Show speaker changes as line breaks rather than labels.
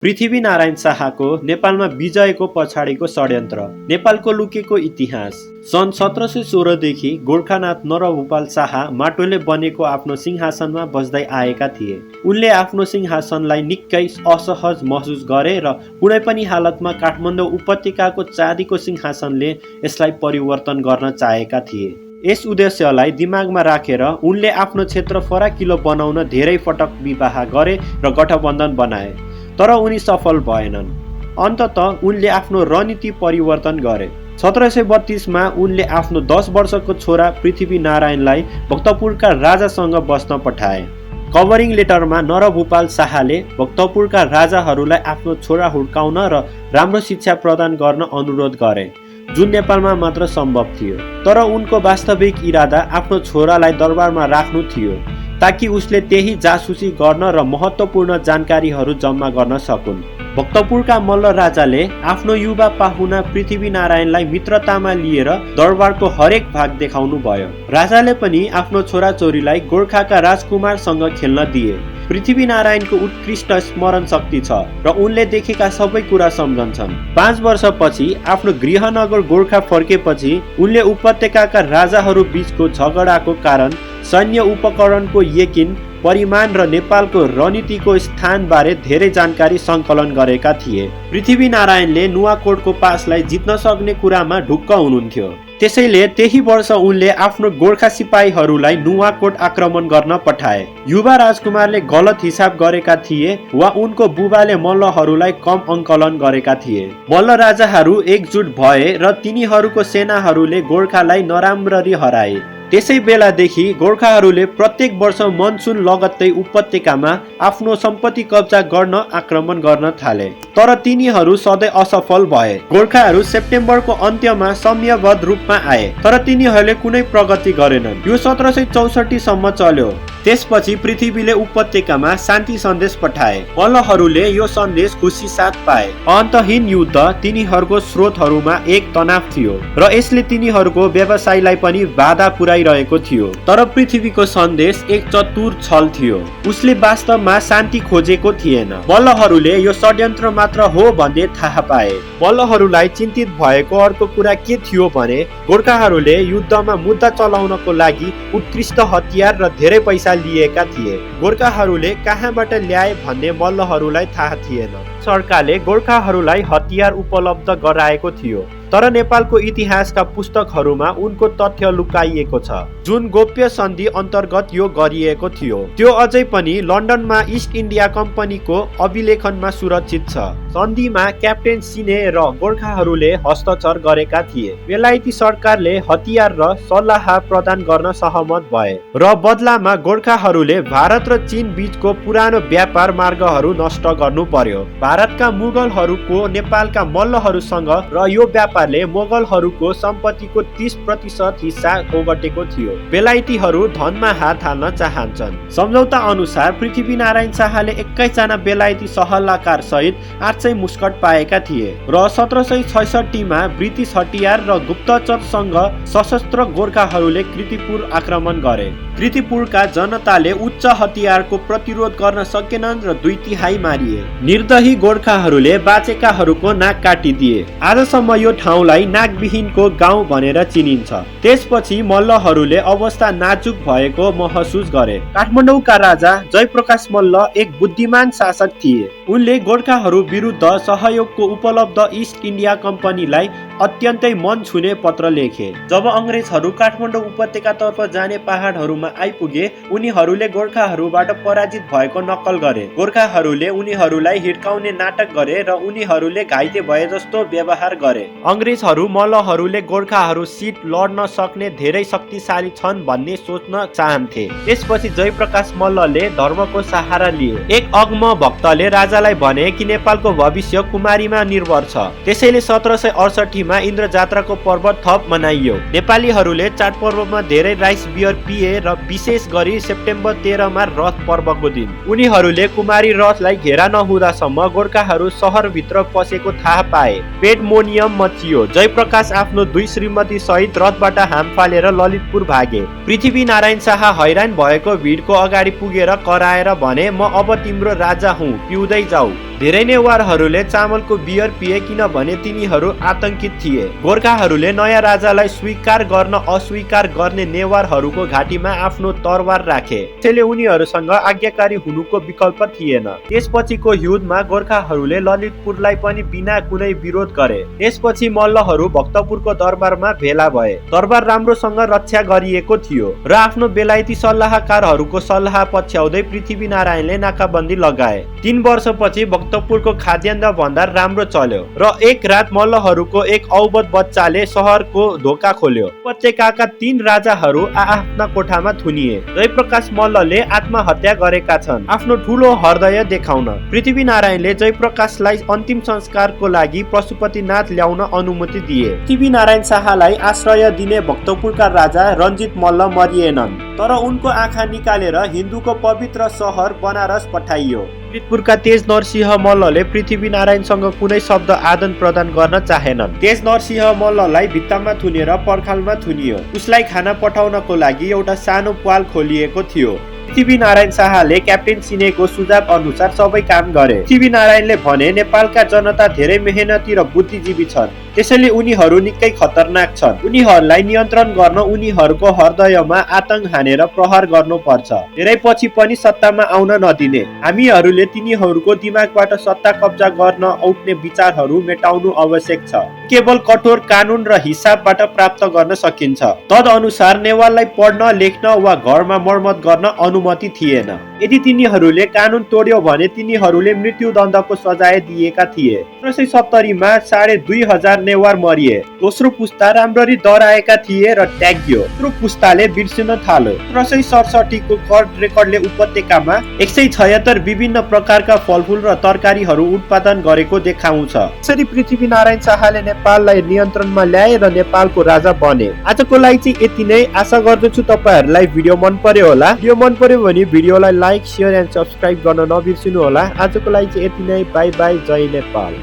पृथ्वीनारायण शाहको नेपालमा विजयको पछाडिको षड्यन्त्र, नेपालको लुकेको इतिहास। सन् 1716 देखि गोर्खानाथ नरभूपाल शाह माटोले बनेको आफ्नो सिंहासनमा बस्दै आएका थिए। उनले आफ्नो सिंहासनलाई निकै असहज महसुस गरे र कुनै पनि हालतमा काठमाडौँ उपत्यकाको चाँदीको सिंहासनले यसलाई परिवर्तन गर्न चाहेका थिए। यस उद्देश्यलाई दिमागमा राखेर उनले आफ्नो क्षेत्र फराकिलो बनाउन धेरै पटक विवाह गरे र गठबन्धन बनाए, तर उनी सफल भएनन्। अन्ततः उनले आफ्नो रणनीति परिवर्तन गरे। 1732 मा उनले आफ्नो 10 वर्षको छोरा पृथ्वीनारायणलाई भक्तपुरका राजासँग बस्न पठाए। कभरिङ लेटरमा नरभूपाल शाहले भक्तपुरका राजाहरूलाई आफ्नो छोरा हुर्काउन र राम्रो शिक्षा प्रदान गर्न अनुरोध गरे, जुन नेपालमा मात्र सम्भव थियो। तर उनको वास्तविक इरादा आफ्नो छोरालाई दरबारमा राख्नु थियो, ताकि उसले त्यही जासुसी गर्न र महत्त्वपूर्ण जानकारीहरू जम्मा गर्न सकुन्। भक्तपुरका मल्ल राजाले आफ्नो युवा पाहुना पृथ्वीनारायणलाई मित्रतामा लिएर दरबारको हरेक भाग देखाउनु भयो। राजाले पनि आफ्नो छोराछोरीलाई गोर्खाका राजकुमारसँग खेल्न दिए। पृथ्वीनारायणको उत्कृष्ट स्मरण शक्ति छ र उनले देखेका सबै कुरा सम्झन्छन्। 5 वर्षपछि आफ्नो गृहनगर गोर्खा फर्केपछि उनले उपत्यकाका राजाहरू बीचको झगडाको कारण, सैन्य उपकरणको यकिन परिमाण र नेपालको रणनीतिको स्थानबारे धेरै जानकारी सङ्कलन गरेका थिए। पृथ्वीनारायणले नुवाकोटको पासलाई जित्न सक्ने कुरामा ढुक्क हुनुहुन्थ्यो। त्यसैले त्यही वर्ष उनले आफ्नो गोर्खा सिपाहीहरूलाई नुवाकोट आक्रमण गर्न पठाए। युवा राजकुमारले गलत हिसाब गरेका थिए वा उनको बुबाले मल्लहरूलाई कम अङ्कलन गरेका थिए। मल्ल राजाहरू एकजुट भए र तिनीहरूको सेनाहरूले गोर्खालाई नराम्ररी हराए। त्यसै बेलादेखि गोर्खाहरूले प्रत्येक वर्ष मनसुन लगत्तै उपत्यकामा आफ्नो सम्पत्ति कब्जा गर्न आक्रमण गर्न थाले, तर तिनीहरू सधैँ असफल भए। गोर्खाहरू सेप्टेम्बरको अन्त्यमा समयबद्ध रूपमा आए, तर तिनीहरूले कुनै प्रगति गरेनन्। यो 1764 सम्म चल्यो। त्यसपछि पृथ्वीले उपत्यकामा शान्ति सन्देश पठाए। मल्लहरूले यो सन्देश खुसी साथ पाए। अन्तहीन युद्ध तिनीहरूको स्रोतहरूमा एक तनाव थियो र यसले तिनीहरूको व्यवसायलाई पनि बाधा पुर्याइरहेको थियो। तर पृथ्वीको सन्देश एक चतुर छल थियो। उसले वास्तवमा शान्ति खोजेको थिएन। मल्लहरूले यो षड्यन्त्र मात्र हो भन्ने थाहा पाए। मल्लहरूलाई चिन्तित भएको अर्को कुरा के थियो भने गोर्खाहरूले युद्धमा मुद्दा चलाउनको लागि उत्कृष्ट हतियार र धेरै पैसा लिएका थिए। गोर्खाहरूले कहाँबाट ल्याए भन्ने मल्लहरूलाई थाहा थिएन। सरकारले गोर्खाहरूलाई हतियार उपलब्ध गराएको थियो, तर नेपालको इतिहासका पुस्तकहरूमा उनको तथ्य लुकाइएको छ, जुन गोप्य सन्धि अन्तर्गत यो गरिएको थियो। त्यो अझै पनि लन्डनमा इस्ट इन्डिया कम्पनीको अभिलेखनमा सुरक्षित छ। सन्धिमा क्याप्टेन सिने र गोर्खाहरूले हस्ताक्षर गरेका थिए। बेलायती सरकारले हतियार र सल्लाह प्रदान गर्न सहमत भए र बदलामा गोर्खाहरूले भारत र चीन बीचको पुरानो व्यापार मार्गहरू नष्ट गर्नु पर्यो। भारतका मुगलहरूको नेपालका मल्लहरूसँग र यो व्यापारले मोगलहरूको सम्पत्तिको 30% हिस्सा ओगटेको थियो। बेलायतीहरू धनमा हात हाल्न चाहन्छन्। सम्झौता अनुसार पृथ्वीनारायण शाहले 21 जना बेलायती सल्लाहकार सहित 800 मुस्कट पाएका थिए र 1766 मा ब्रिटिस हतियार र गुप्तचरसँग सशस्त्र गोर्खाहरूले कीर्तिपुर आक्रमण गरे। कीर्तिपुरका जनताले उच्च हतियारको प्रतिरोध गर्न सकेनन् र 2/3 मारिए। निर्दयी गोर्खाहरूले बाँचेकाहरूको नाक काटिदिए। आजसम्म यो ठाउँलाई नागविहीनको गाउँ भनेर चिनिन्छ। त्यसपछि मल्लहरूले अवस्था नाजुक भएको महसुस गरे। काठमाडौँका राजा जयप्रकाश मल्ल एक बुद्धिमान शासक थिए। उनले गोर्खाहरू विरुद्ध सहयोगको उपलब्ध इस्ट इन्डिया कम्पनीलाई अत्यन्तै मन छुने पत्र लेखे। जब अङ्ग्रेजहरू काठमाडौँ उपत्यकातर्फ जाने पहाडहरूमा आइपुगे, उनीहरूले गोर्खाहरूबाट पराजित भएको नक्कल गरे। गोर्खाहरूले उनीहरूलाई हिर्काउने नाटक गरे र उनीहरूले घाइते भए जस्तो व्यवहार गरे। अङ्ग्रेजहरू मल्लहरूले गोर्खाहरूसित लड्न सक्ने धेरै शक्तिशाली छन् भन्ने सोच्न चाहन्थे। त्यसपछि जयप्रकाश मल्लले धर्मको सहारा लिए। एक अगम भक्तले राजालाई भने कि नेपालको भविष्य कुमारीमा निर्भर छ। त्यसैले 1768 मा इन्द्र जात्राको पर्व थप मनाइयो। नेपालीहरूले चाडपर्वमा धेरै राइस बियर पिए र विशेष गरी सेप्टेम्बर 13 मा रथ पर्वको दिन उनीहरूले कुमारी रथलाई घेरा नहुँदासम्म गोर्खाहरू सहरभित्र पसेको थाहा पाए। पेडमोनियम मचियो। जयप्रकाश आफ्नो 2 श्रीमती सहित रथबाट हाम फालेर ललितपुर भागे। पृथ्वीनारायण शाह हैरान भएको भिडको अगाडि पुगेर कराएर भने, म अब तिम्रो राजा हुँ, पिउँदै जाऊ। धेरै नेवारहरूले चामलको बियर पिए किनभने तिनीहरू आतंकित थिए। गोर्खाहरूले नयाँ राजालाई स्वीकार गर्न अस्वीकार गर्ने नेवारहरूको घाँटीमा आफ्नो तरवार राखे। त्यसैले उनीहरूसँग आज्ञाकारी हुनुको विकल्प थिएन। त्यसपछिको युद्धमा गोर्खाहरूले ललितपुरलाई पनि बिना कुनै विरोध गरे। त्यसपछि मल्लहरू भक्तपुरको दरबारमा भेला भए। दरबार राम्रोसँग रक्षा गरिएको थियो र आफ्नो बेलायती सल्लाहकारहरूको सल्लाह पछ्याउँदै पृथ्वीनारायणले नाकाबन्दी लगाए। 3 वर्षपछि भक्तपुरको खाद्यान्न भण्डार राम्रो चल्यो र एक रात मल्लहरूको एक औबत बच्चाले शहरको ढोका खोल्यो। उपत्यकाका 3 राजाहरू आफ्ना कोठामा थुनिए। जयप्रकाश मल्लले आत्महत्या गरेका छन् आफ्नो ठूलो हृदय देखाउन। पृथ्वीनारायणले जयप्रकाशलाई अन्तिम संस्कारको लागि पशुपतिनाथ ल्याउन अनुमति दिए। पृथ्वीनारायण शाहलाई आश्रय दिने भक्तपुरका राजा रञ्जित मल्ल मरिएनन्, तर उनको आँखा निकालेर हिन्दूको पवित्र सहर बनारस पठाइयो। ललितपुरका तेज नरसिंह मल्लले पृथ्वीनारायणसँग कुनै शब्द आदान प्रदान गर्न चाहेनन्। तेज नरसिंह मल्ललाई भित्तामा थुनेर पर्खालमा थुनियो। उसलाई खाना पठाउनको लागि एउटा सानो प्वाल खोलिएको थियो। पृथ्वीनारायण शाहले क्याप्टेन सिनेको सुझाव अनुसार सबै काम गरे। पृथ्वीनारायणले भने नेपालका जनता धेरै मेहनती र बुद्धिजीवी छन्, त्यसैले उनीहरू निकै खतरनाक छन्। उनीहरूलाई नियन्त्रण गर्न उनीहरूको हृदयमा आतंक हानेर प्रहार गर्नुपर्छ। धेरै पछि पनि सत्तामा आउन नदिने। हामीहरूले तिनीहरूको दिमागबाट सत्ता कब्जा गर्न उठ्ने विचारहरू मेटाउनु आवश्यक छ। केवल कठोर कानुन र हिसाबबाट प्राप्त गर्न सकिन्छ। तदअनुसार नेवारलाई पढ्न लेख्न वा घरमा मर्मत गर्न अनुमति थिएन। यदि तिनीहरूले कानुन तोड्यो भने तिनीहरूले मृत्युदण्डको सजाय दिएका थिए। 1970 मा 2500 नेवार मरिए। दोस्रो पुस्ता राम्ररी डराएका थिए र ट्यागियो। तेस्रो पुस्ताले बिर्सिन थाल्यो। 1967 को कर्ड रेकर्डले उपत्यकामा 176 विभिन्न प्रकारका फलफुल र तरकारीहरू उत्पादन गरेको देखाउँछ। यसरी पृथ्वीनारायण शाहले नेपाललाई नियन्त्रणमा ल्याए र नेपालको राजा बने। आजको लागि चाहिँ यति नै। आशा गर्दछु तपाईहरुलाई भिडियो मन पर्यो होला। भिडियो मन पर्यो भने भिडियोलाई लाइक, शेयर एन्ड सब्स्क्राइब गर्न नबिर्सिनु होला। आजको लागि चाहिँ यति नै। Bye bye. जय नेपाल।